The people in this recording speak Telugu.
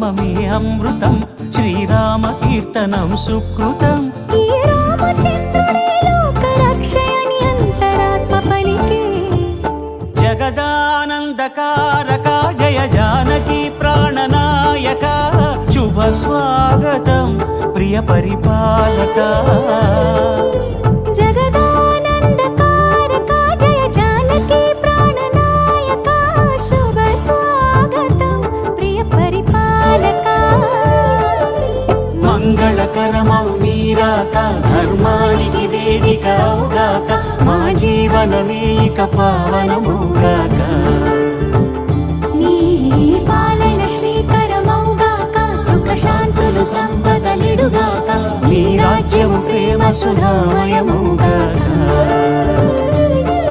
నామమే అమృతం, శ్రీరామ కీర్తనం సుకృతం. ఈ రామచంద్రుడే లోకరక్షయని అంతరాత్మ పలికే. జగదానందకారక జయ జానకి ప్రాణనాయక, శుభ స్వాగతం ప్రియ పరిపాలక. జగదానందకారక జయ జానకి ప్రాణనాయక, శుభ స్వాగతం ప్రియ పరిపాలక. మంగళకరమౌ నీరాక, ధర్మానికి వేదిక అవుగాక, మా జీవనమే ఇక పావనమౌగాక. నీ పాలన శ్రీకరమౌగాక, సుఖ శాంతులు సంపదలిడుగాక, నీ రాజ్యము ప్రేమ సుధామయమౌగాక.